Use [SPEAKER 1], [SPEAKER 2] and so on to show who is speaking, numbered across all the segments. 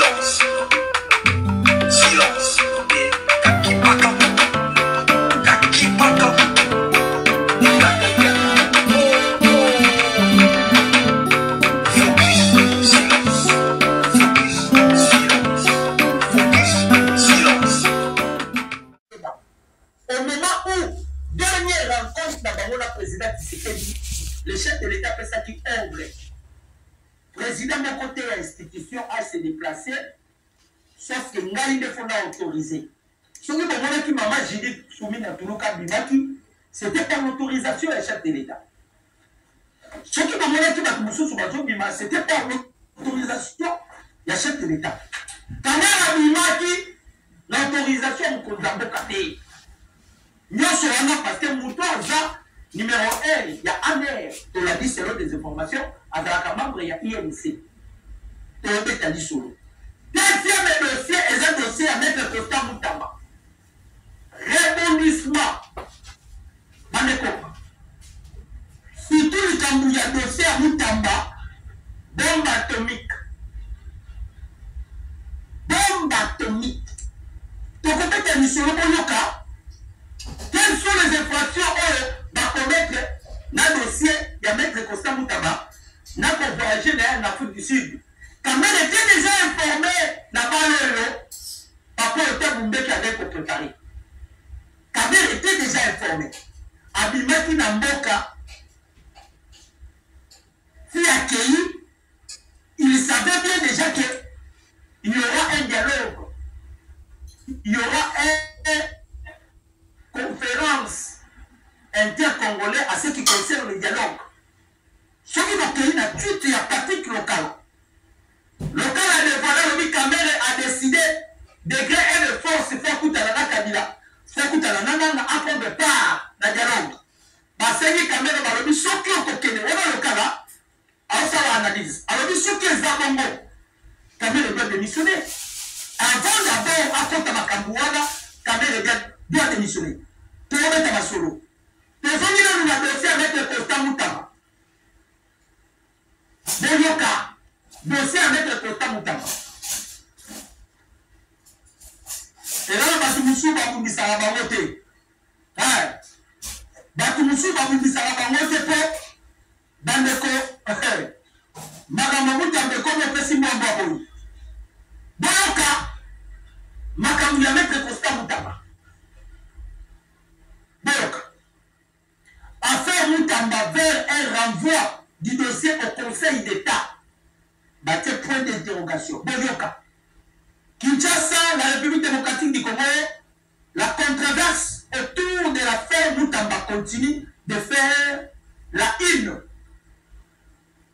[SPEAKER 1] silence. Silence. Kakipaka. Kakipaka.
[SPEAKER 2] Au moment où, dernière rencontre dans la président Tshisekedi, le chef de l'État fait ça qui ombre. Président de côté institution a se déplacé, sauf que Ngali ne faut pas autoriser. Ce qui est qui maman Judith Soumina Toulouka Bimaki, c'était par l'autorisation du chef de l'État. Ce qui est qui Moussou Soubazo Bima, c'était par l'autorisation du chef de l'État. Quand Bimaki, l'autorisation de Kondambo-Kate. Nous sommes parce que Moutoza, numéro 1, il y a un air, on l'a dit selon des informations, avec un membre, il y a INC. On l'a dit solo. Deuxième dossier, est un dossier à mettre Costa Moutamba. Rebondissement. Maneko. Surtout le Kambouya dossier à Moutamba, bombe atomique. Bombe atomique. Donc, peut-être que sur le Boyoka, quelles sont les infractions à commettre dans le dossier de Maître Costa Moutamba n'a pas voyagé en Afrique du Sud. Quand même était déjà informé là-bas, Papa Otabumbe qui avait préparé. Quand même était déjà informé. Abimaki Namboka, fut accueilli, il savait bien déjà qu'il y aura un dialogue. Il y aura une conférence intercongolais à ce qui concerne le dialogue. Ce qui va accueillir la toute la pratique locale. Local a dévoilé le Kamere a décidé de créer une force Fakoutalana Kabila. Fakoutalana a pris de part dans le dialogue. Parce que Kamere va le dire, ce qui est au Kenya, on va le cas alors ça va analyse. Alors, ce qui est Zabongo, Kamere doit démissionner. Avant d'abord, à contre Makambouana, Kamere doit démissionner. Tout le monde est à solo. Les hommes, nous avons dossier avec le Costa Moutamba. Boyoka, dossier avec le Costa Moutamba. Et là, Batumoussou va vous dire ça va voter. Batumoussou va vous dire ça va voter pour Bandeko. Makambo Moutamba comme le président Mbaboui. Boyoka, Makambo ya mettre Costa Moutamba. Boyoka. Affaire Moutamba vers un renvoi du dossier au Conseil d'État. Bâtir point d'interrogation. Boyoka. Kinshasa, la République démocratique du Congo, la controverse autour de l'affaire Moutamba continue de faire la une.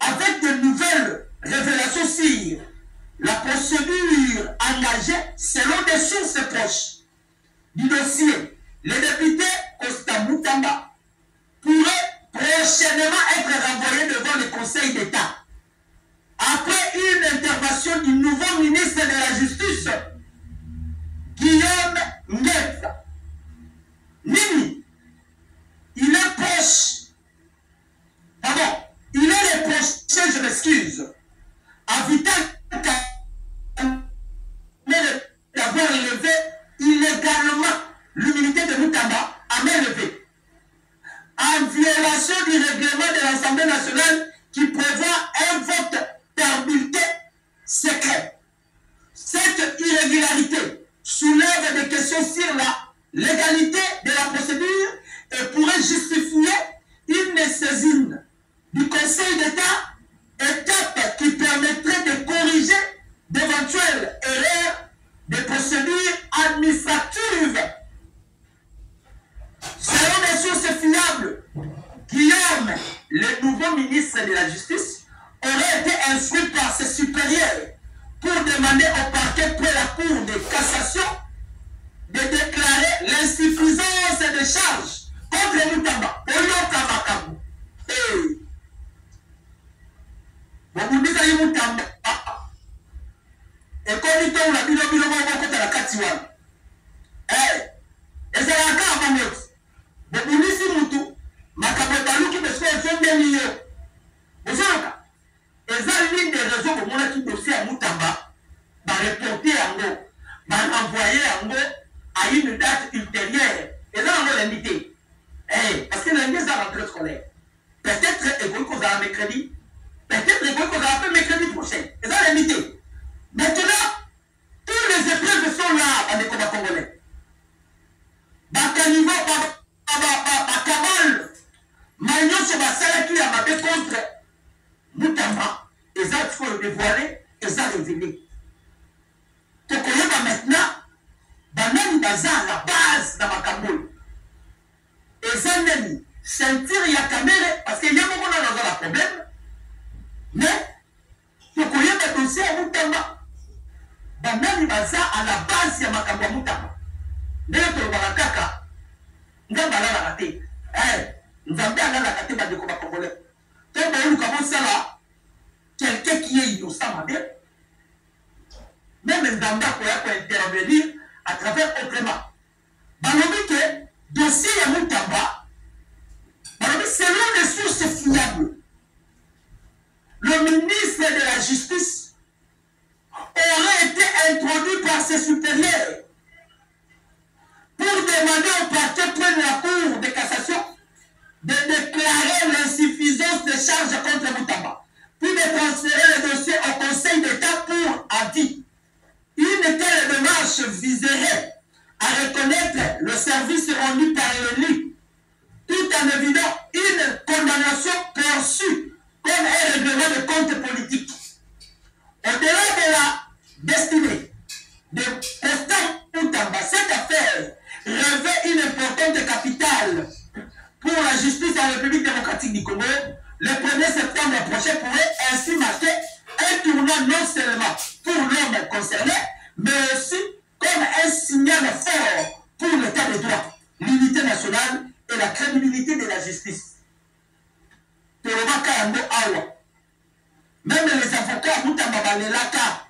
[SPEAKER 2] Avec de nouvelles révélations sur la procédure engagée selon des sources proches du dossier, le député Costa Moutamba pourrait prochainement être renvoyé devant le Conseil d'État. Après une intervention du nouveau ministre de la Justice, Guillaume Ngeta. Nini, il est proche. Pardon, il est le prochain, je m'excuse, à Vital d'avoir élevé illégalement l'immunité de Moutamba à main levée, en violation du règlement de l'Assemblée nationale qui prévoit un vote par bulletin secret. Cette irrégularité soulève des questions sur la légalité de la procédure et pourrait justifier une saisine du Conseil d'État, étape qui permettrait de corriger d'éventuelles erreurs de procédures administratives. Selon des sources fiables, Guillaume, le nouveau ministre de la Justice, aurait été instruit par ses supérieurs pour demander au parquet près la Cour de cassation de déclarer l'insuffisance de charges contre Moutamba. Boyoka Makabu. Vous dites à Moutamba. Et quand il tombe la bilo contre la Katiwan. Et c'est la carte à Mamot. Vous dites si Moutou. Makabotalou qui me fait 22 millions. Vous savez, et ça, l'une des raisons pour moi qui dossier à Moutamba, par envoyé à une date ultérieure. Et là, on va l'inviter. Parce que lundi, c'est la rentrée scolaire. Peut-être égoïque qu'on a mercredi. Peut-être égoïque qu'on a fait mercredi prochain. Et ça, l'invité. Maintenant, tous les épreuves sont là dans les combats congolais. Bakanivo, Kabal, Magnon sur la salle qui a battu contre Moutama. Et ça, il faut le dévoiler. Et ça, révéler. Donc, on va maintenant, Banani Baza, la base dans ma Kaboul. Et ça, Nani, sentir il y a caméra, parce qu'il y a un moment dans un problème. Mais, donc, on y a un dossier à Moutama. Banani Baza, à la base, il y a ma Kaboul Moutama. Mais, tu vas la caca. Nous allons la rater. Nous allons la rater dans le combat congolais. Donc, on commence ça là. Quelqu'un qui est innocent, ma bien. Même les Ndamba pour intervenir à travers autrement. Balobi que dossier à Moutamba, selon les sources fiables, le ministre de la Justice aurait été introduit par ses supérieurs pour demander au parquet près de la Cour de cassation de déclarer l'insuffisance des charges contre Moutamba, puis de transférer le dossier au Conseil d'État pour avis. Une telle démarche viserait à reconnaître le service rendu par l'élu, tout en évitant une condamnation perçue comme un règlement de compte politique. Au-delà de la destinée de Constant Moutamba, cette affaire revêt une importante capitale pour la justice en République démocratique du Congo. Le 1er septembre prochain pourrait ainsi marquer un tournant non seulement pour l'homme concerné, mais aussi comme un signal fort pour l'état de droit, l'unité nationale et la crédibilité de la justice. Même les avocats, Moutamba-Balelaka,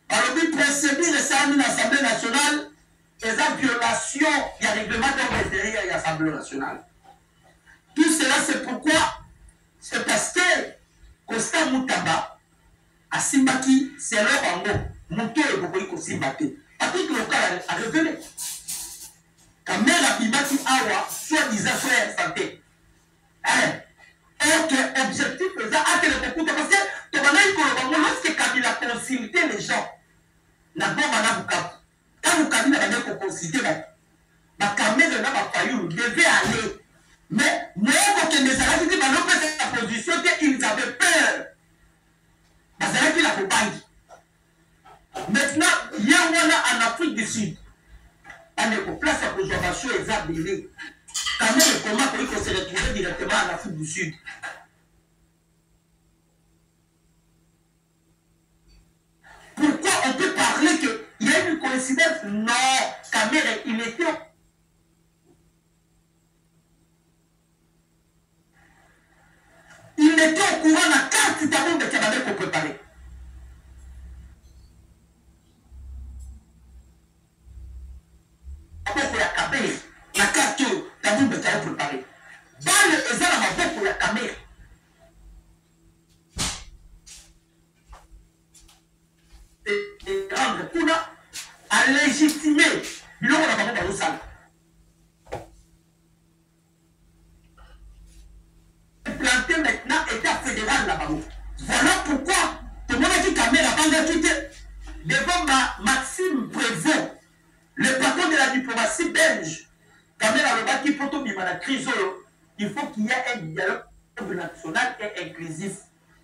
[SPEAKER 2] alors ils procédent récemment à l'Assemblée nationale et la violation du règlement d'ordre intérieur de l'Assemblée nationale. Tout cela, c'est pourquoi? C'est parce que Constant Moutamba a Simbaki, c'est leur ango. Mouto et Bokoïko Simbaki. Article local a révélé. Kamera Bimaki Awa, soi-disant frère santé. Et objectif, c'est à que le beaucoup parce que lorsque Kabila consultait les gens, la bombe à Bukavu. Quand Kabila avait consulté, la caméra n'a pas failli, devait aller. Mais moi, quand les Arabes disent que la position, ils avaient peur. Parce qu'il a fait banque. Maintenant, il y a en Afrique du Sud. On est pour place à conservation et zabélé. Quand même, comment il faut se retrouver directement en Afrique du Sud? Pourquoi on peut parler qu'il y a une coïncidence? Non, Caméra, il était. Il était au courant de la carte d'abord de Kabadé pour préparer. Pour la caméra, la carte d'abord de Kabadé pour préparer. Dans le Ezra pour la caméra. Et rendre pour à légitimer. Il y a un dans le salle. Planté maintenant État fédéral là-bas. Voilà pourquoi tout le monde a dit Caméra va quitter devant Maxime Prévost, le patron de la diplomatie belge. Caméra le bas qui peut tout la crise. Il faut qu'il y ait un dialogue national et inclusif.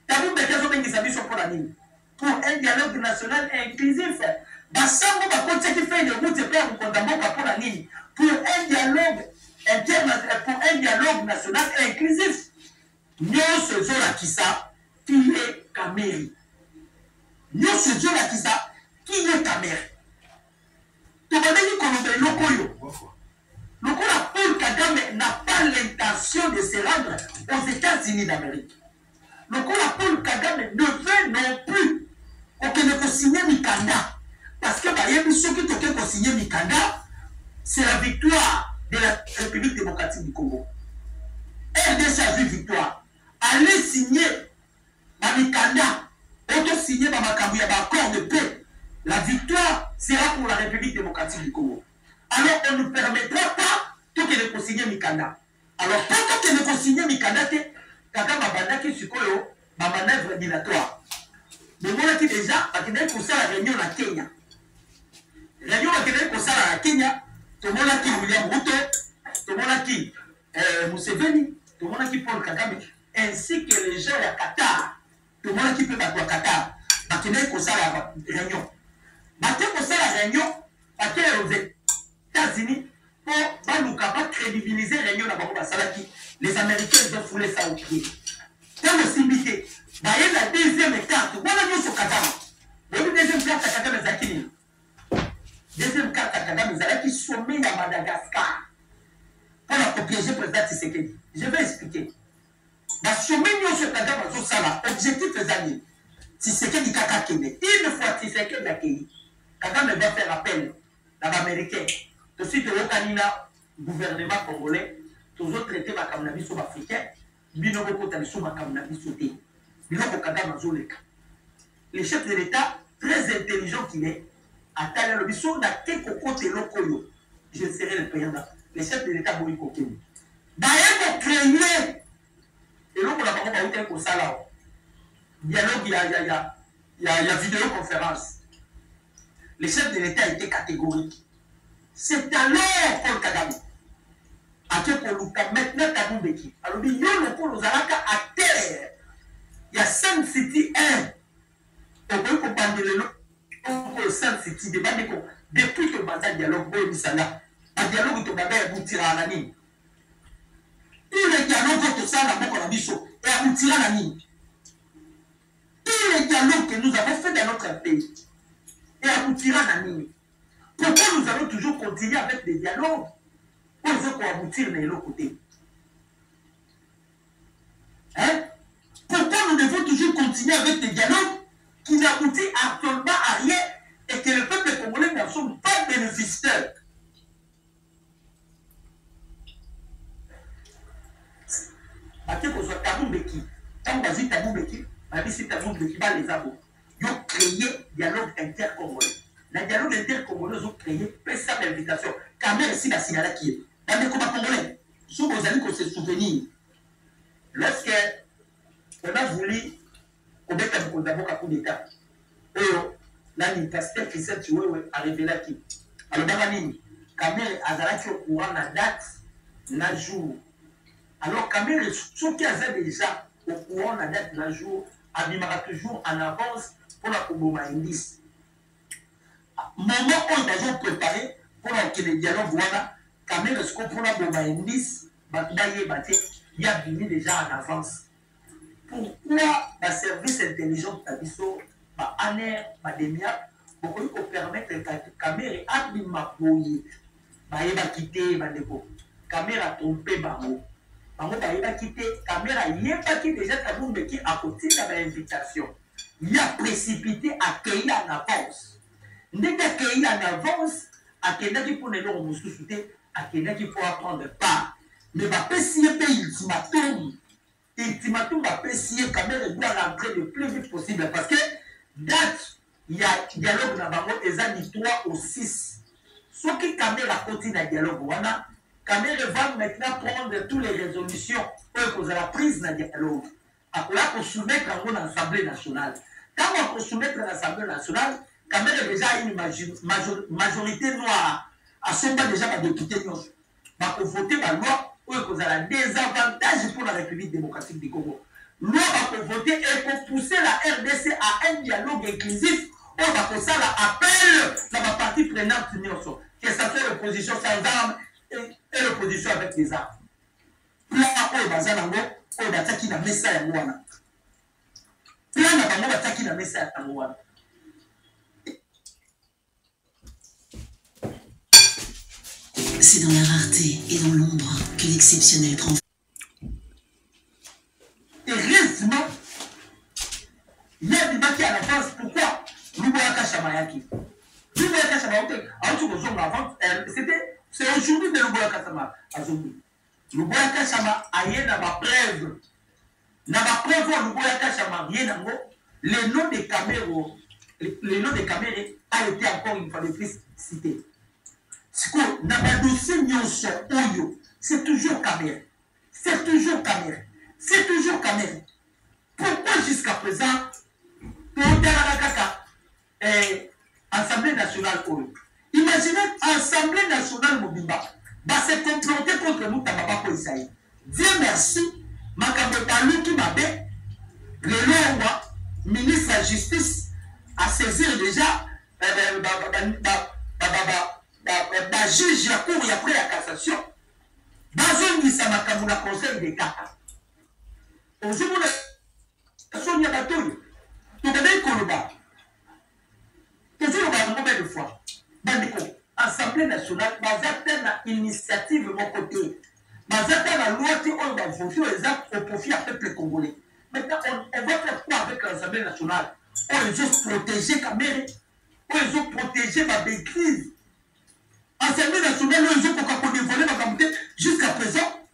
[SPEAKER 2] T'as vu des gens pour la ligne. Pour un dialogue national et inclusif. Dans ça, on va continuer qui fait une route et faire un pour la ligne. Pour un dialogue international, pour un dialogue national et inclusif. Nous faisons la Kissa qui est Caméra. Nous faisons la Kissa qui est Caméra. Tu vas dire qu'on a Lokoyo. Lokoyo Paul Kagame n'a pas l'intention de se rendre aux États-Unis d'Amérique. Lokoyo Paul Kagame ne veut non plus qu'on ne peut signer Mikanda. Parce que il y a des gens qui ont signé Mikanda, c'est la victoire de la République démocratique du Congo. RDC a vu victoire. Allez signer Mikanda, auto-signer Makambu, il y a un accord de paix. La victoire sera pour la République démocratique du Congo. Alors on ne permettra pas que de consigner Mikanda. Alors tant que de consigner Mikanda, Kaka Mabanda qui sukoyo, ma manœuvre dilatoire. Mais moi qui déjà, parce que pour ça la réunion à Kenya. Réunion pour ça à Kenya, tout le monde qui William Ruto, tout le monde qui Museveni, tout le monde qui Paul Kagame, ainsi que les gens à Qatar, tout le monde qui peut battre à Qatar. Parce que pour ça la réunion. Parce que pour ça la réunion, parce que aux États-Unis, pour pas crédibiliser la réunion à Salaki, les Américains ils ont foulé ça au pied. Quand le simité, il y a la deuxième carte, voilà nous sur Kagame. La deuxième carte à Kagame Zakini. Deuxième carte à Kagame Zalaki, sommet à Madagascar. Pour la piéger le président Tshisekedi. Je vais expliquer. La sommet sur Kagame sur ça, objectif des amis. Tshisekedi Kaka Kene. Une fois Tshisekedi accueilli, Kagame va faire appel à l'Américain. Tout de suite, au Canada, gouvernement congolais, tous autres traités ma Kamnabi sur africain, Binogo Kotani sur ma Kamnabi sur T. Binogo Kagame Zoleka. Le chef de l'État, très intelligent qu'il est, a taillé le biseau n'a quelques côtés locaux. Je serai le payant. Le chef de l'État, Boui Kokeni. D'ailleurs, créer. Et l'autre, on a pas eu quelque chose là. Dialogue, il y a vidéoconférence. Le chef de l'État était catégorique. C'est alors Paul Kagame. À quel point maintenant Kagame Beki. Alors, il y a le Paul Ozalaka à terre. Il y a Sun City 1. On peut comparer le Sun City de Bandeko. Depuis que le dialogue, le dialogue est aboutir à la ligne. Tous les dialogues que ça, la Bisso, et aboutir à la ligne. Tous les dialogues que nous avons fait dans notre pays, et aboutira à la ligne. Pourquoi nous allons toujours continuer avec des dialogues pour aboutir de l'autre côté? Hein? Pourquoi nous devons toujours continuer avec des dialogues qui n'aboutissent absolument à rien et que le peuple congolais n'en sont pas bénéficiaires? Parce que vous avez Taboubeki, quand vous avez Taboubeki, si Taboubeki va les avoir. Ils ont créé dialogue intercongolais. Le dialogue intercongolais, ils ont créé ça d'invitation. Quand même, si la signale qui est dans les combats congolais, si vous allez se souvenir, lorsque on a voulu commettre un coup d'État, l'université Christian Chiwewe a révélé qui. Alors, dans la ligne, quand même, Azalaki au courant la date, la jour. Alors, quand même, ceux qui avaient déjà au courant la date, la jour, abîmera toujours en avance pour la Koboma Indice. Moment où ils ont préparé pour le dialogue, voilà, quand même, ce qu'on pour la Koboma Indice, il y a venu déjà en avance. Pourquoi le service intelligent de Tabiso, ANER, DEMIA, pour permettre que la caméra abîma Boye, il va quitter, la caméra trompé, il va quitter, caméra, il a quitté déjà Taboubeki à côté de l'invitation. Il a précipité à accueillir en avance. Dès qu'accueillir en avance, à quelqu'un qui peut nous ressusciter, à quelqu'un qui peut prendre part. Mais va pécier ultimatum. Ultimatum va pécier, caméra doit rentrer le plus vite possible. Parce que, date, il y a dialogue dans le et ça dit 3 ou 6. Ce qui caméra continue à dialogue, voilà. Caméra va maintenant prendre toutes les résolutions pour la prise dans le dialogue. Là, pour soumettre à l'Assemblée nationale. Quand on peut soumettre à l'Assemblée nationale, Caméra déjà une majorité noire. À ce moment déjà, les députés noirs vont voter la loi pour un désavantage pour la République démocratique du Congo. Loi va voter et pour pousser la RDC à un dialogue inclusif. On va faire ça l'appel dans la partie prenante, que ça soit l'opposition sans armes et l'opposition avec des armes. Là, on va faire on va attaquer la messa ya mwana. Là, on va attaquer la messa ya mwana.
[SPEAKER 3] C'est dans la rareté et dans l'ombre que l'exceptionnel prend.
[SPEAKER 2] Heureusement, il y a des bâtis à la France. Pourquoi Louboyaka Chamayaki. Louboyaka Chamayaki, c'est aujourd'hui de Louboyaka Chamayaki. Louboyaka Chamayaki a eu ma preuve. Dans ma preuve, Louboyaka Chamayaki, le nom de Camero, le nom de Kamere a été encore une fois de plus cité. Dans le dossier Nyonso Oyo, c'est toujours Kamere. C'est toujours Kamere. C'est toujours Kamere. Pourquoi jusqu'à présent, Assemblée nationale Oyo? Imaginez Assemblée nationale Mobimba va se comploter contre nous, Tababako Isaïe. Dieu merci, Makamotalu qui m'avait, le loi, ministre de la Justice, à saisir déjà juge la cour et après la cassation. Bazon qui s'est marqué la conseil d'État. Aujourd'hui, on a battu. Tu connais Koloba. Toujours le combien de fois. Assemblée nationale, basée na initiative de mon côté. Basée la loi qui on va voter au profit du peuple congolais. Maintenant, on va faire quoi avec l'Assemblée nationale? On les a protégés Kamere. On les a protégés par des crises. Assemblée nationale, on les a pour dévoiler ma communauté. Jusqu'à présent,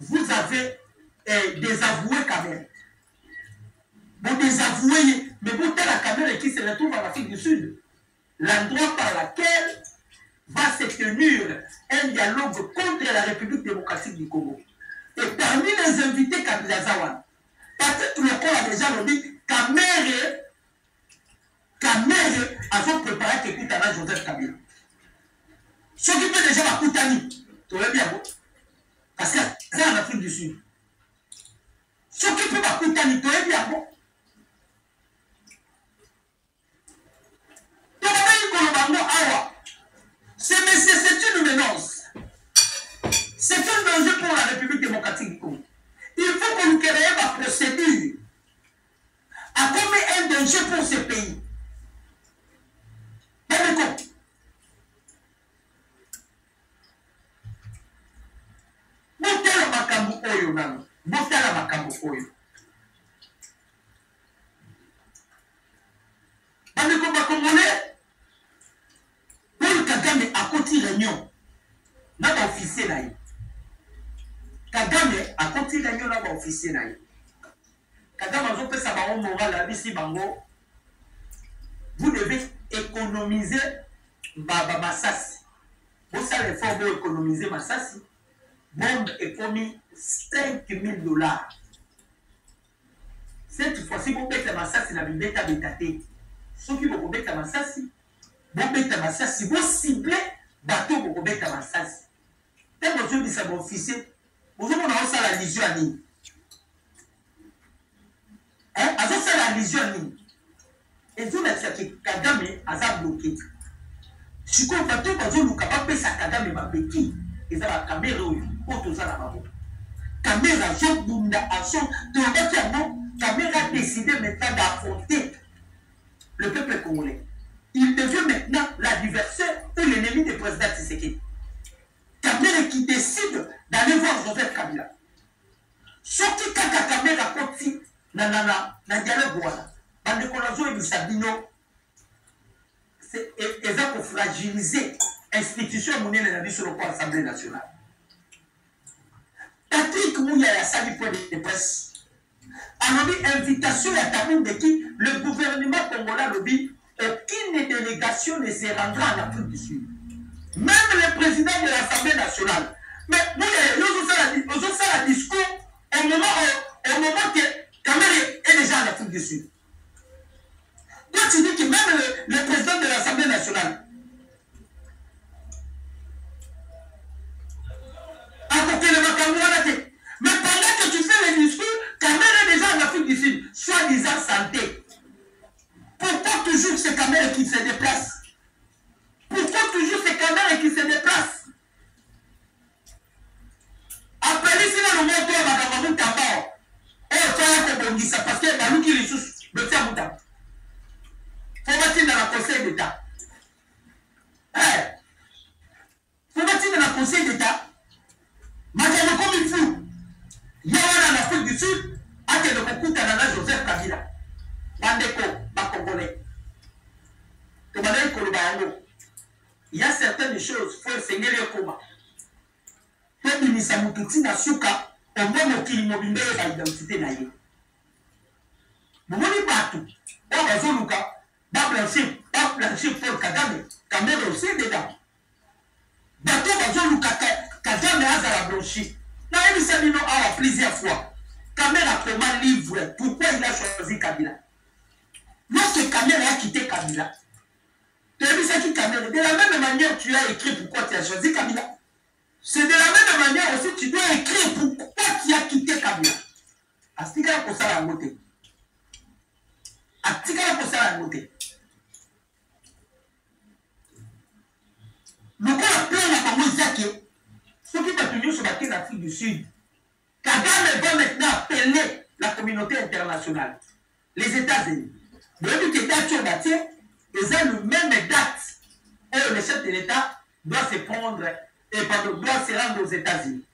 [SPEAKER 2] vous avez désavoué Kamere. Vous désavouez, mais vous êtes la Kamere qui se retrouve en Afrique du Sud. L'endroit par lequel va se tenir un dialogue contre la République démocratique du Congo. Et parmi les invités Kabilazawan, peut-être le corps a déjà dit Kamere a fait préparer quelque chose à Joseph Kabila. Ce qui peut déjà la Koutani, tu vois bien, parce que c'est en Afrique du Sud. Ce qui peut la Koutani, tu vois bien, bon. C'est une menace. C'est un danger pour la République démocratique du Congo. Il faut que nous créions la procédure à comme un danger pour ce pays. D'accord. Botala makambo oyo nano. Botala makambo oyo. Bandeko bakongolais. Kagame a continué réunion. N'a pas officier là. Kagame a continué réunion n'a pas officier là. Kagame a fait sa baron moral à Bissi Bango. Vous devez économiser Massassi. Vous savez l'effort de économiser Massassi. Bombe économie $5,000. Cette fois-ci, vous mettez Massassi dans le bêta bétaté. Ceux qui vont mettre Massassi. Vous mettez Massassi, vous ciblez bateau pour mettre Massassi. Et vous dites à mon officier, vous avez la vision à nous. Hein? Vous avez la vision à nous. Et vous avez que Kagame a bloqué. Si vous avez bateau, vous avez fait ça Kagame ma béquille. Et ça la caméra pour tout ça là-bas. Caméra, je bunda à son. Caméra a décidé maintenant d'affronter le peuple congolais. Il devient maintenant l'adversaire ou l'ennemi du président Tshisekedi. Kamere qui décide d'aller voir Joseph Kabila. Ce qui kaka Kamere koti na dialogue wana. Bande kolazo et Sabino c'est pour fragiliser l'institution monnaie na biso sur l'Assemblée nationale. Patrick Mouya ya sali point de presse. Alors invitation à Tamou de qui le gouvernement congolais lobby. Aucune délégation ne se rendra en Afrique du Sud. Même le président de l'Assemblée nationale. Mais nous, nous avons fait un discours au moment que Kamere est déjà en Afrique du Sud. Toi, tu dis que même le président de l'Assemblée nationale a coupé le Makamouanate. Mais pendant que tu fais le discours, Kamere est déjà en Afrique du Sud, soi-disant santé. Pourquoi toujours ces caméras qui se déplacent? Pourquoi toujours ces caméras qui se déplacent? Après, ici, là, le moto, on va d'abord. Et on va parce que la qui les sous, le fait à Mouta. Faut mettre dans le Conseil d'État. Faut mettre dans le Conseil d'État. Madame, comme il faut. Il y a en Afrique du Sud, à que le concours de Joseph Kabila. Bandeko. Il y a certaines choses, il faut enseigner les combats. Pour que nous avons tout na souka, on va moquer l'immobilier et l'identité d'ailleurs. Nous ne partout. On va zoluka, blanchir Paul Kagame, Kamere aussi dedans. Bateau bazolu Kagame azala blanchi. Na ebisa bino awa plusieurs fois. Kamere a comment livre pourquoi il a choisi Kabila. Lorsque Kamere a quitté Kabila, tu as vu ça qui Kamere, de la même manière tu as écrit pourquoi tu as choisi Kabila. C'est de la même manière aussi tu dois écrire pourquoi tu as quitté Kabila. Astika pour ça la montée. Astika pour ça la montée. Le cas a plein la fameuse Zake. Ceux qui ont tenu sur la terre d'Afrique du Sud. Kagame va maintenant appeler la communauté internationale. Les États-Unis. Vous avez vu que l'État sur la terre, ils ont le même date où le chef de l'État doit se prendre et doit se rendre aux États-Unis.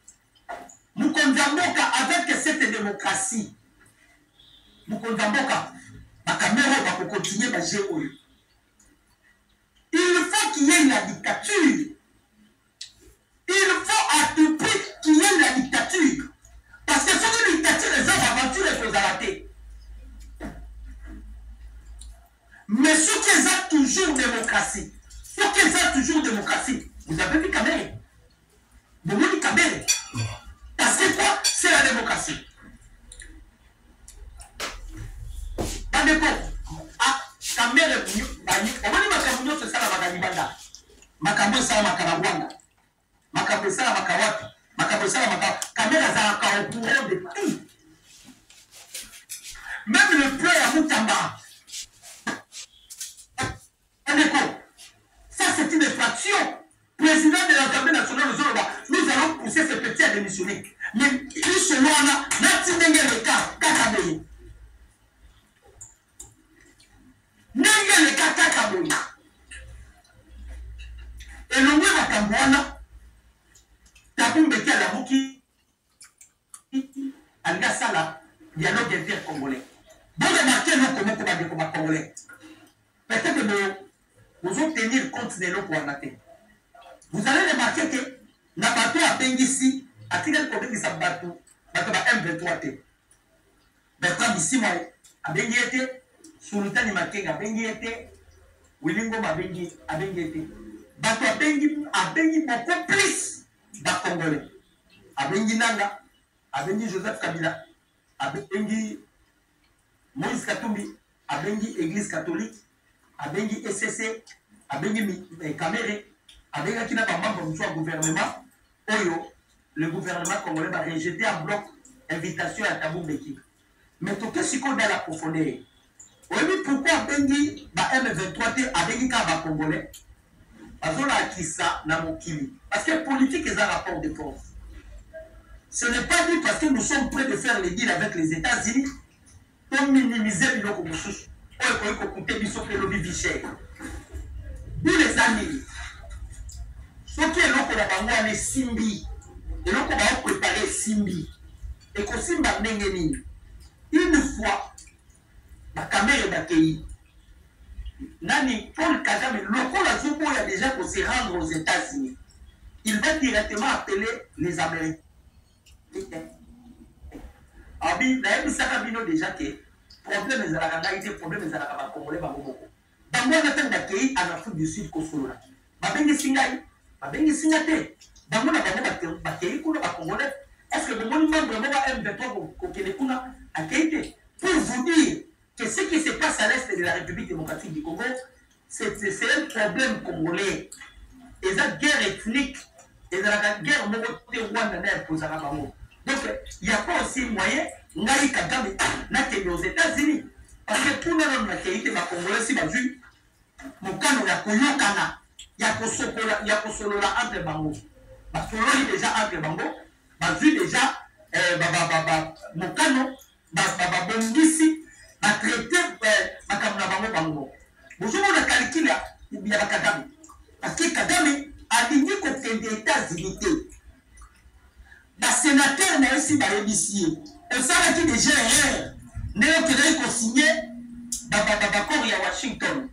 [SPEAKER 2] Nous condamnons qu'avec cette démocratie, nous condamnons qu'à Cameroun va continuer à gérer. Il faut qu'il y ait la dictature. Il faut à tout prix qu'il y ait la dictature. Parce que sur une dictature, les hommes aventurent et posent à la tête. Mais ceux qui ont toujours démocratie, vous avez vu Kabere. Vous avez vu Kabere. Parce que quoi? C'est la démocratie. Pas de quoi? Ah, Kabere, on va dire Makamouno, c'est ça la Magalibanda. Makamou, c'est la Makalawanda. Makamou, c'est la Makawati. Makamou, c'est la Makawati. Kabere, c'est au courant de tout. Même le plan à Moutamba. Ça, c'est une infraction. Président de l'Assemblée nationale de Zoroba, nous allons pousser ce petit à démissionner. Mais il se voit là, le cas, Kakaboye. N'est-ce le cas Kakaboye. Et le mot à Tambouana, Taboumbe à la Mouki, à Gassala, dialogue inter-congolais. Vous remarquez nous comment congolais. Peut-être que nous allons tenir compte de nos points. Vous allez remarquer que Nabato a bien ici, à tirer le problème de sa bateau, bateau M23T. Bertrand ici, moi, a bien été, Sultan Makenga a bien été, Willingo a bien été. Bateau a bien beaucoup plus d'un Congolais. A bien Nanga, a bien Joseph Kabila, a bien Moïse Katumbi, a bien Église catholique, a bien SCC, a bien Kamere. Avec qui n'a pas membre du gouvernement, le gouvernement congolais va rejeter en bloc invitation à Tabou Beki. Mais tout ce qu'on a la profondeur. Oui, pourquoi Bengi, M23T, avec qui va congolais, parce qu'on a acquis ça dans mon Kili. Parce que politique est un rapport de force. Ce n'est pas dit parce que nous sommes prêts de faire les deals avec les États-Unis pour minimiser le Koussous. Pour écouter le lobby cher. D'où les amis. Ce qui est là qu'on a les Simbi, et là qu'on va préparer Simbi, et qu'on Simba Nengeni, une fois, la caméra est accueillie. Nani, Paul Kagame, le la Zoubo, il y a déjà pour se rendre aux États-Unis. Il va directement appeler les Américains. Abi, na yebi saka bino déjà que problème est à la Canada, problème est à la Congolais, Baboko. Dans mon atteint d'accueil en Afrique du Sud, Kosolola. Babengi Singaï. Babengi signaté. Dans mon atteint d'accueil, Congolais. Est-ce que le monument vraiment M23 Kokelekuna a été pour vous dire que ce qui se passe à l'est de la République démocratique du Congo, c'est un problème congolais. Et la guerre ethnique, et la guerre Rwanda pour Zarabango. Donc, il n'y a pas aussi moyen, Ngaï Kagame, n'a aux États-Unis. Parce que pour nous, on a été ma Congolais, si vu, mon canon, il y a Koyokana, il y a Kosolola entre Bango. Parce que l'on est déjà entre Bango, vu déjà, mon canon, Bongisi, traité, Bango. Bonjour, on a calculé, il y a Kagame. Parce que Kagame a dit que les États-Unis, les sénateurs n'ont aussi pas réussi. On savait qu'il déjà néo-télé signé dans Washington.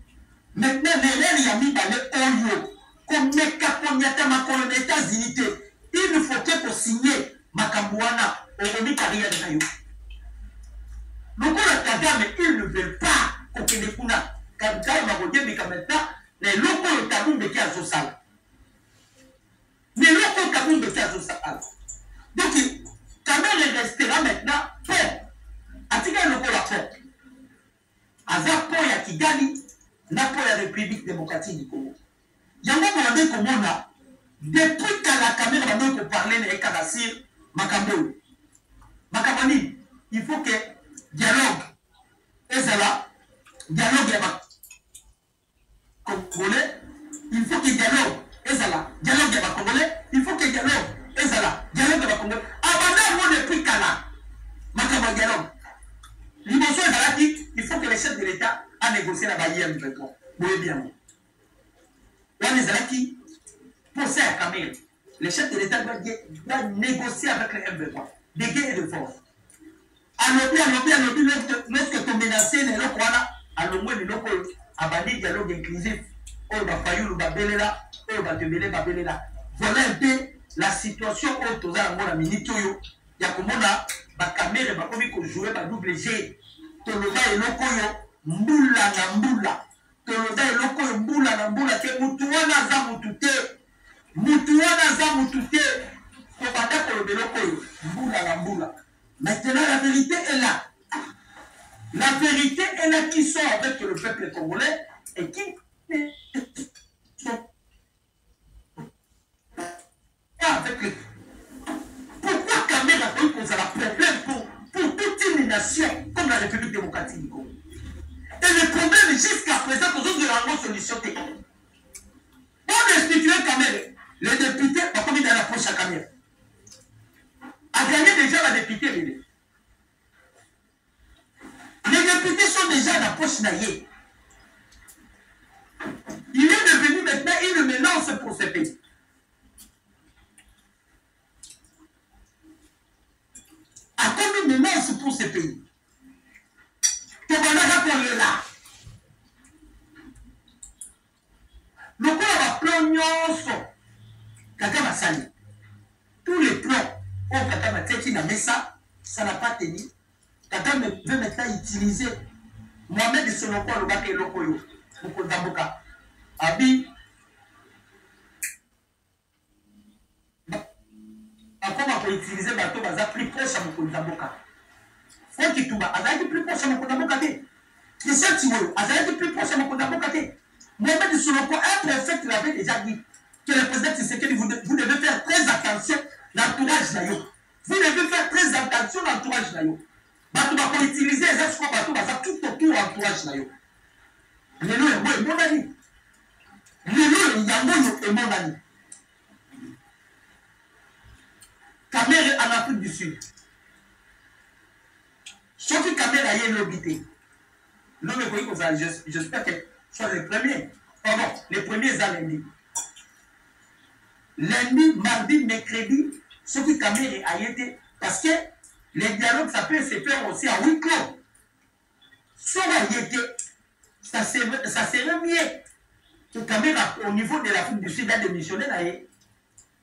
[SPEAKER 2] Maintenant, il y a mis dans le Oyo. Comme les Caponiata, les États-Unis, il faut que signer Makambouana au Romi Carrière de Nayo. Donc, Kagame, ils ne veulent pas que les Kuna. Nabukala Magodie maintenant, les locaux de Kabumbe qui a Zosala. Les locaux de Kabumbe qui a Zosala. Donc, Kamel restera maintenant fort. Atika le locaux la fort. Aza po ya Kigali, na po ya République démocratique du Congo. Yango Mwande Komona, depuis qu'à la caméra va parler de Karassir, Makambo. Makamani, il faut que dialogue. Et c'est là, dialogue est congolais, il faut que dialogue. Et c'est là, dialogue est congolais, il faut que dialogue. Et c'est là, dialogue est congolais. Avant moi depuis Kala, Makambo dialogue. L'émotion est là qui, il faut que les chefs de l'État a négocié la barrière du béton. Vous voyez bien. Là, les Alaki, pour ça, quand même, les chefs de l'État doivent négocier avec les M23, des gains et de force. Alobi, lorsque tu menaces les locaux, alors les locaux, abandonner le dialogue inclusif, on va faire le babelela, on va te mêler babelela. Voilà un peu la situation où tu as la minute. Il y a comme on a, la caméra va comme jouer par double G. Tu le vas et locaux, mboula na mboula. Tu le vas et locaux, mboula na mboula. Que mutuana za mutute. Mutuana za mutute. Tu vas d'accord le locaux, mboula na mboula. Maintenant, la vérité est là. La vérité est là qui sont avec le peuple congolais et qui sont avec le... Pourquoi Kamel a pris qu'on a la problème pour toute une nation comme la République démocratique du Congo? Et le problème jusqu'à présent, que nous avons une solution technique. Pour destituer Kamel, les députés ont commis dans la poche à Kamel. A gagné déjà la députée. Les députés sont déjà à la poche naïe. Il est devenu maintenant une menace pour ce pays. A comme une menace pour ce pays. Tobanaga pour le là. Le corps va plognon. Kaka va salir. Tous les plans. Oh, Kaka m'a dit ça n'a pas tenu. Kaka veut maintenant utiliser Mohamed Sonoko le bac et l'Okoyo. Pour Damboka. Abi. Après, on va utiliser bateau, on va plus proche à mon Damboka. Faut qu'il touba. On va être plus proche à mon Damboka. Et ça, tu vois, on va être plus proche à mon Damboka. Mohamed Sonoko, un préfet l'avait déjà dit que le président Tshisekedi, vous devez faire très attention à l'entourage d'ailleurs. Vous devez faire très attention à l'entourage d'ailleurs. Bateau va utiliser les escrocs, bateau va tout autour de l'entourage d'ailleurs. Les lois, c'est mon ami. Les lois, c'est mon ami. Caméra en Afrique du Sud. Sauf que Caméra y est l'obité. L'homme est comme ça, j'espère que ce sont les premiers. Pardon, les premiers à lundi. Lundi, mardi, mercredi, ce qui Caméra a été. Parce que les dialogues, ça peut se faire aussi à huis clos. Soit il était, ça serait mieux que Caméra, au niveau de l'Afrique du Sud, a démissionné là.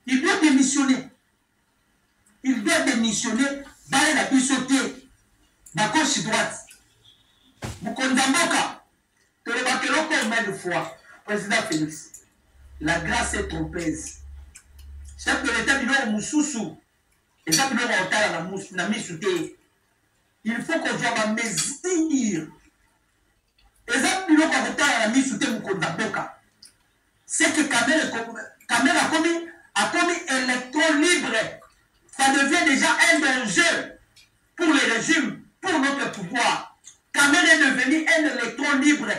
[SPEAKER 2] Il doit démissionner. Il doit démissionner dans la pissoté, la gauche droite. Mukondamboka, que le bakeloko combien de fois, président Félix, la grâce est trompeuse. Chef de l'État, il doit Moussoussou, l'État, il doit la misouté. Il faut qu'on soit à mesure. Les gens qui doivent voter la misouté Mukondamboka. C'est que Kamel a commis électron libre. Ça devient déjà un danger pour le régime, pour notre pouvoir. Kamel est devenu un électron libre.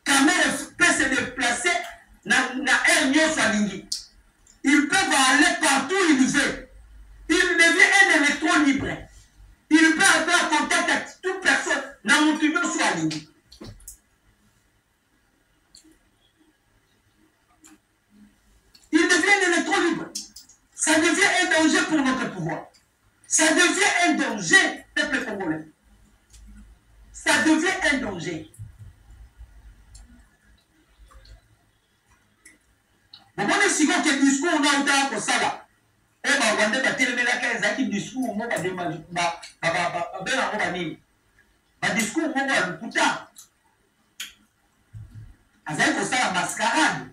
[SPEAKER 2] Kamel peut se déplacer dans un Salingi. Ils peuvent aller partout où ils veulent. Il devient un électron libre. Il peut avoir contact avec toute personne dans mon tribunal sur Salingi. Il devient un électron libre. Ça devient un danger pour notre pouvoir. Ça devient un danger, peuple congolais. Ça devient un danger. Vous voyez si vous avez un discours, on a un peu ça là. Et bien, on va dire que discours, on va dire, discours, on va le azali kosala mascarade.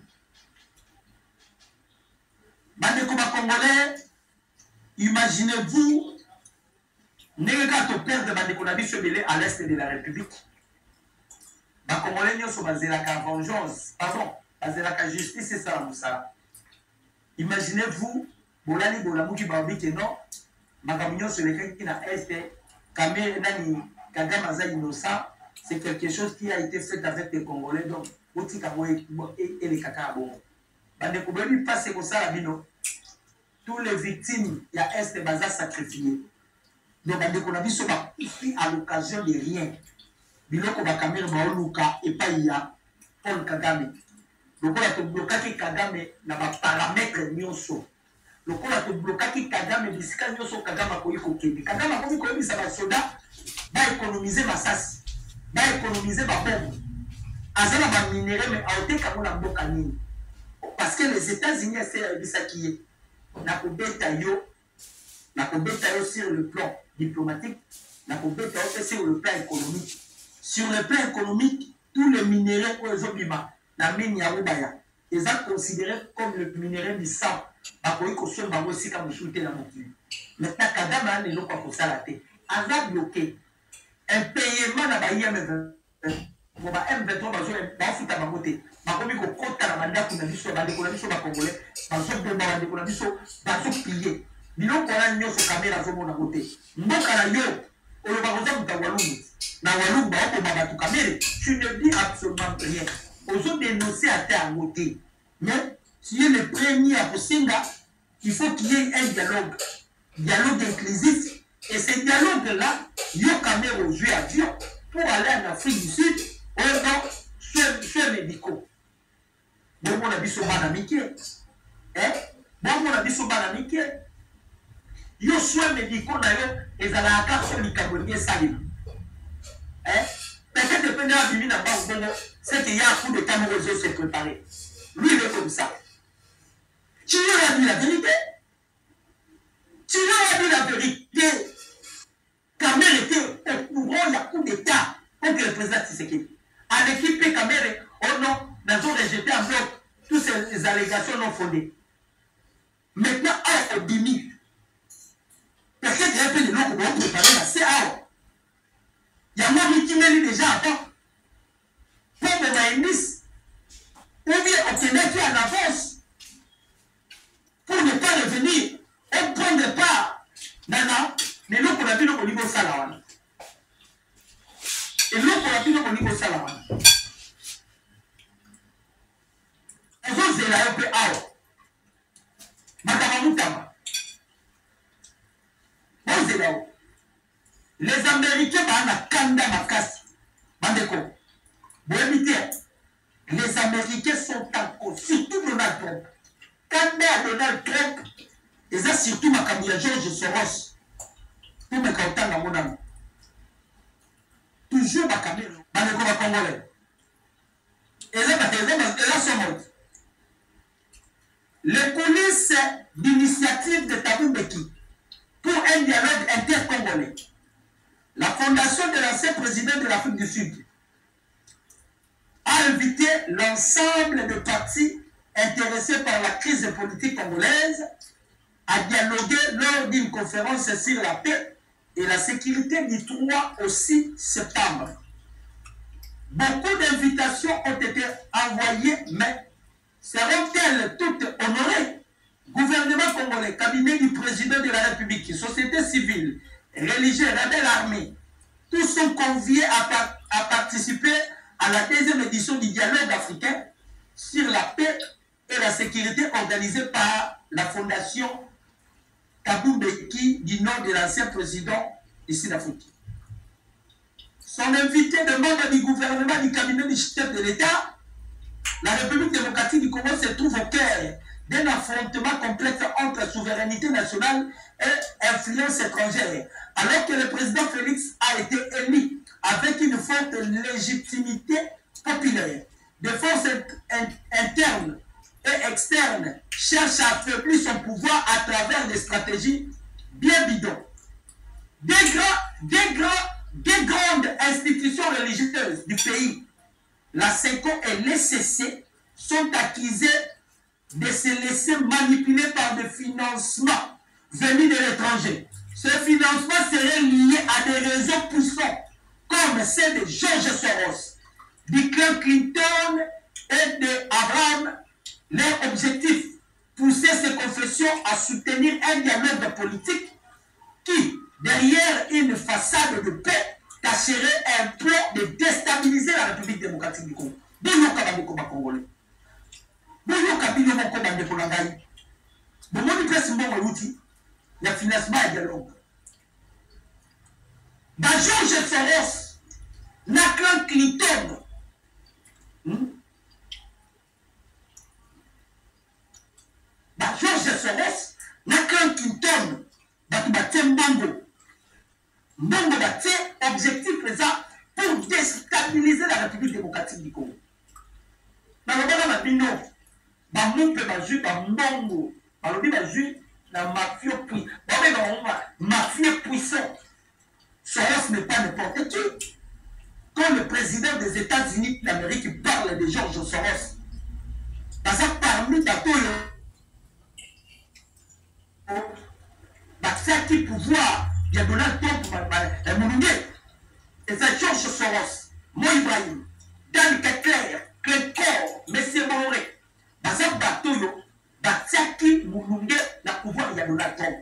[SPEAKER 2] Bandeko ba Congolais, imaginez-vous ndenge kaka toperdre bandeko na biso ebele à l'est de la République. Ba Congolais nyonso bazelaka vengeance, pardon, bazelaka justice esala mosala. Imaginez-vous bolani bolamuki baobi ke non makambo nyonso elekaki na este Kamere nani Kagame aza innocent, c'est quelque chose qui a été fait avec les Congolais, donc otika mo et les kaka bon. Bandeko bebi passe comme ça la bino. Tous les victimes il y a est baza sacrifiés. Donc bandeko na biso ba à l'occasion de rien. Biloko ba Kamere ba oluka et pas il y a Paul Kagame. Donc on a tout bloqué Kagame na ba paramètres nyonso. Donc on a tout bloqué Kagame bisika nyonso Kagame ko yiko kebi. Kagame ko yiko bisa ba soda ba économiser masasi. Va économiser ma bombe. Azala va minérer mais à côté comme la mboka nini. Parce que les États-Unis c'est bisa qui est na ko beta yo sur le plan diplomatique, na ko beta yo sur le plan économique. Sur le plan économique, tous les minéraux aux obima na mine ya ubaya, ils sont considérés comme le minerai du sang. Ba ko iko so ba aussi comme souté la monture. Maintenant Kagame ne lo pas pour ça la tête. Aza bloqué. Un paiement na baïa M23 bafuta bangote bakomi kokota na bandako na biso bandeko na biso ba Congolais bazobomba bandeko na biso bazopiller biloko wana nyonso Kamere azomona kote mboka na yo oyo bakoza muta walungu na walungu bakoma bato Kamere tu ne dis absolument rien ozo dénoncer à terre ngote mais tu es le premier à Kosinga il faut qu'il y ait un dialogue inclusif. Et ce dialogue-là, yo Kamere joué à Dieu pour aller en Afrique du Sud, soins médicaux. Bon, on a vu ce banamique. Bon, on a vu ce banamique. Yo soins médicaux, d'ailleurs, et à la carte sur le Camerounais Salim. Peut-être que le à Bimi n'a pas c'est qu'il y a un coup de Cameroun qui s'est préparé. Lui, il est comme ça. Tu lui as dit la vérité. Tu lui as dit la vérité. Kamere était au courant, il y a coup d'État contre le président Tshisekedi. À l'équipe Kamere, oh non, nous avons rejeté en bloc toutes ces allégations non fondées. Maintenant, à Obimi, peut-être qu'il y a un peu de l'eau pour préparer la CA. Il y a un homme qui m'a dit déjà avant. Pour me maïnis, ou bien obtenir qui en avance, pour ne pas revenir, on prend des parts. Nana. Mais l'eau pour la vie au niveau salawan. Et l'eau pour la vie au niveau salawan. On va se la peu ao. Madame Moutama. On se la où. Les Américains ont un kanda makasi. Bandeko. Vous évitez. Les Américains sont en cause. Surtout Donald Trump. Kanda à Donald Trump. Et ça surtout ma caméra George Soros. Toujours ma caméra. Les polices d'initiative de Thabo Mbeki pour un dialogue intercongolais. La fondation de l'ancien président de l'Afrique du Sud a invité l'ensemble des partis intéressés par la crise politique congolaise à dialoguer lors d'une conférence sur la paix et la sécurité du 3 au 6 septembre. Beaucoup d'invitations ont été envoyées, mais seront-elles toutes honorées? Gouvernement congolais, cabinet du président de la République, société civile, religieux, rebelles armés, tous sont conviés à participer à la deuxième édition du dialogue africain sur la paix et la sécurité organisée par la fondation Thabo Mbeki du nom de l'ancien président du Sud-Afrique. Son invité de membre du gouvernement du cabinet du chef de l'État, la République démocratique du Congo se trouve au cœur d'un affrontement complexe entre souveraineté nationale et influence étrangère, alors que le président Félix a été élu avec une forte légitimité populaire. Des forces internes et externes cherchent à affaiblir son pouvoir à travers des stratégies bien bidons. Des grandes institutions religieuses du pays la SECO et l'ECC sont accusés de se laisser manipuler par des financements venus de l'étranger. Ce financement serait lié à des réseaux puissants comme ceux de George Soros, de Bill Clinton et de Abraham. Leur objectif, pousser ces confessions à soutenir un dialogue politique qui, derrière une façade de paix, cacherait un plan de déstabiliser la République démocratique du Congo. Boyoka bandeko ba Congolais. Boyoka bino moko bandeko na ngai. Bomoni presse mbongo luti ya financement ya dialogue. Ba George Soros na clan Clinton. Ba George Soros na clan Clinton. Batu batie mbongo. Mbongo batie objectif présent pour déstabiliser la République démocratique du Congo. Balobana mabino bamumpe bazui bambongo balobi bazui na mafia puissant. Soros n'est pas n'importe qui. Quand le président des États-Unis d'Amérique parle de George Soros, ça parmi Batoyo qui pouvoir il y a Donald Trump et c'est George Soros, Mo Ibrahim, Dan Kekler, Clécor, Monsieur Moré, Baza Batoyo, Batiaki Moulungue, la pouvoir il y a Donald Trump.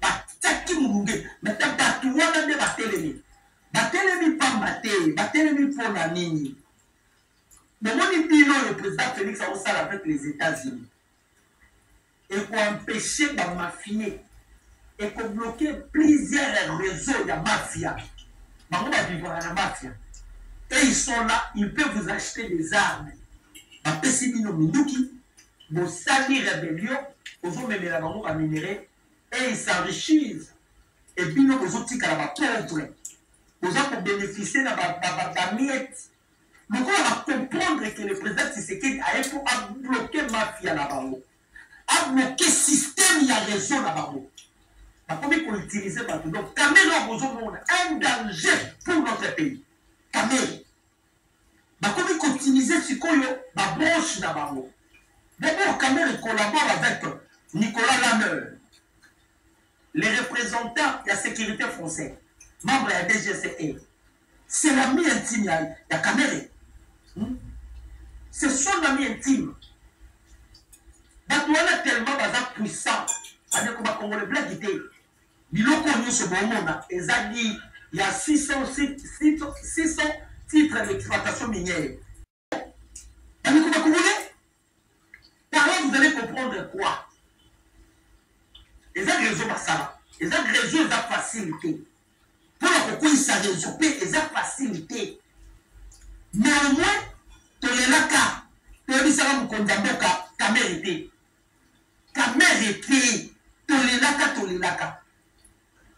[SPEAKER 2] Batiaki Moulungue, maintenant Batouana de Batelemi. Batelemi pas maté, Batelemi pour la nini. Mais mon idée, le président Félix a aussi avec les États-Unis. Et pour empêcher la mafia. Et pour bloquer plusieurs réseaux de mafia. On va vivre à la mafia. Et ils sont là, ils peuvent vous acheter des armes. Après, si vous avez vous salir rébellion, vous avez la banque à minerer, et ils s'enrichissent. Et puis, vous avez la pauvre. Vous avez pour bénéficier de la miette. Donc, on va comprendre que le président Tshisekedi a pour bloquer la mafia là-bas. A bloqué le système, il y a réseau là-bas. Comment on utilise partout. Donc, Cameroun a besoin un danger pour notre pays. Cameroun. Comment on utilise ce qu'on a branche là-bas. D'abord, Cameroun collabore avec Nicolas Lameur, les représentants de la sécurité française, membres de la DGCE. C'est l'ami intime de Cameroun. C'est son ami intime. Donc, on est tellement puissant. C'est-à-dire qu'on va Congolais blague idée. Biloko nous ce moment, il y a 600 titres d'exploitation minière. Par là, vous allez comprendre quoi? Les agressions ça. Les agressions ont facilité. Pour la pourquoi ils s'en résolvent, ils ont facilité. Néanmoins, tu les laka, tu les dis ça, tu mérité. Tu mérité. Tu les laka.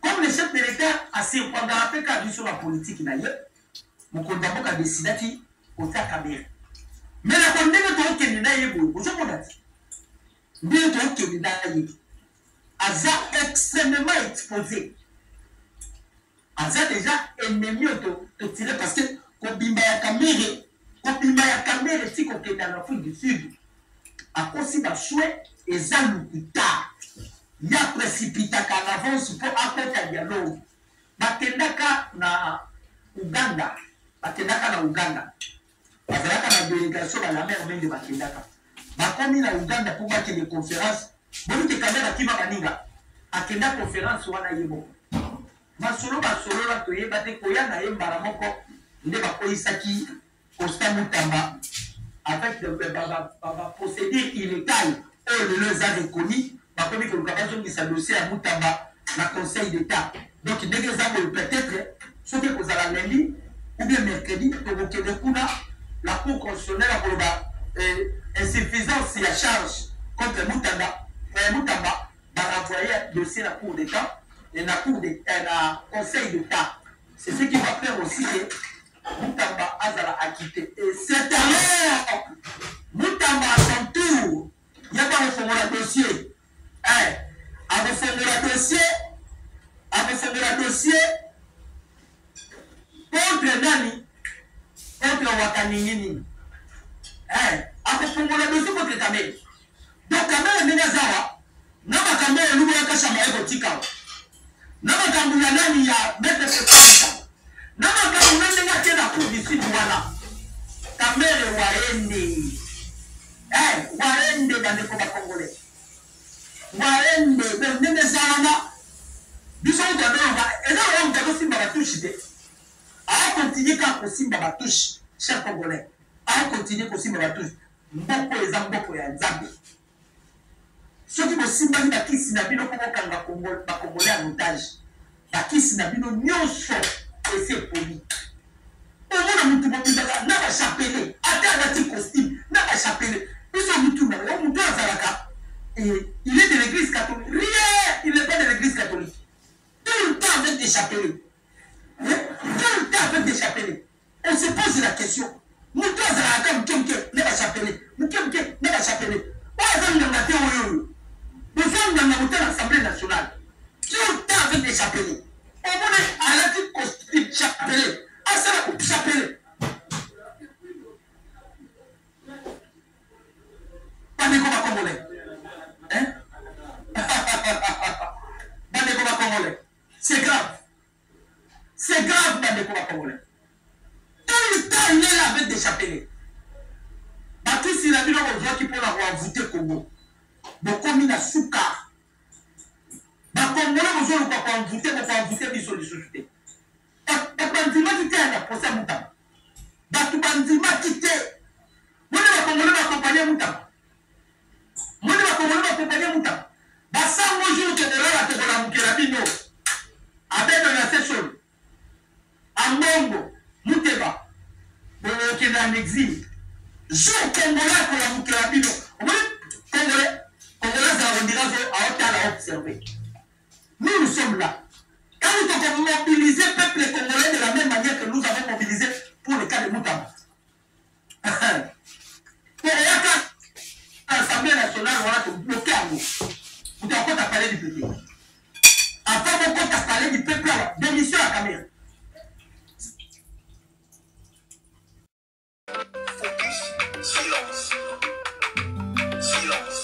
[SPEAKER 2] Comme le chef de l'État a surprendu sur la politique d'ailleurs, mon condamné a décidé qu'il y a Cameroun. Mais la condamnée de Cameroun, vous est extrêmement exposé. Aza déjà ennemi de tirer parce que Kobimba ya Cameroun, si on est dans l'Afrique du Sud, à cause de chouette et Zalukuta. Il y a précipité qu'en avance pour apporter un dialogue. Bakendaka na Uganda. Bazalaka na délégation à la mer même de Bakendaka. Bakomi na Uganda pour battre des conférences. Bon, tu as même qui va venir. Akenda conférence wana yebo. Masolo la toye bate koya na yembara moko nde bakoyisaki Constant Mutamba avec le procédure illégal. Eux les a reconnus. Comme que le Cameroun qui dossier à Moutamba, la Conseil d'État. Donc, il y a des exemples peut-être, ce que vous allez lundi ou bien mercredi, pour vous la Cour constitutionnelle a insuffisance et à charge contre Moutamba. Moutamba va renvoyer un dossier à la Cour d'État et la Conseil d'État. C'est ce qui va faire aussi que Moutamba a acquitté. Et c'est alors, Moutamba à son tour, il n'y a pas un dossier. Avec le dossier contre Nani, contre Wakaninini. Akofungola dossier contre Kamel. Donc Kamel ndenge azawa naba Kamel luba kasha maeko tikao. Naba Kambuya nani ya mettre ce naba Kambuya ndenge atena pour d'ici voilà. Kamel waende. Waende bandeko ba Congolais. Waende ndenge zawana. Biso ndabanga eza on tabo simba batushite. A continuer ka simba batushi, chers Congolais. A continuer ko simba batushi. Mboko eza mboko ya Nzambe. Soki ko simba ni bakisi na bino ko kanga Congolais ba Congolais en otage. Bakisi na bino nyonso ese poli. Omona mutu mobimba na ba chapele, ata na ti costume, na ba chapele. Biso mutu na o mutu azalaka. Il est de l'église catholique. Rien, il n'est pas de l'église catholique. Tout le temps avec des chapelets. Tout le temps avec des chapelets. On se pose la question. Moutou azalaka mkemke ne ba chapelé. Mkemke ne ba chapelé. Oza nganga te oyo. Oza nganga moto à l'Assemblée nationale. Tout le temps avec des chapelés. On mona alati costume chapelé. Asala ko chapelé. Bandeko ba Congolais. Hein? Bandeko ba Congolais. C'est grave. C'est grave, bandeko ba Congolais. Tout le temps, il est là avec des chapelets. Baptiste, il a dit aux gens qui peuvent avoir voté Congo. Donc, comme il a souka. Les Congolais, vous avez voté, ils ont discuté. Les bandits qui étaient à la procès Moutam. Les bandits qui étaient. Moi, les Congolais vont accompagner Moutam. Moi, les Congolais vont accompagner Moutam. Bassa, moi, je veux que la Moukelabino. Avec la session. En Mongo. Mouteba, qui est en exil. Je Congolais pour la Moukelabino. Congolais, ça rendira à hôtel à observer. Nous sommes là. Quand nous avons mobilisé le peuple congolais de la même manière que nous avons mobilisé pour le cas de Moutaba. Pour l'Assemblée nationale, on a bloqué à nous. Vous avez encore parlé du peuple. Avant qu'on compte parler du peuple, démission à la caméra.
[SPEAKER 1] Focus, silence. Silence.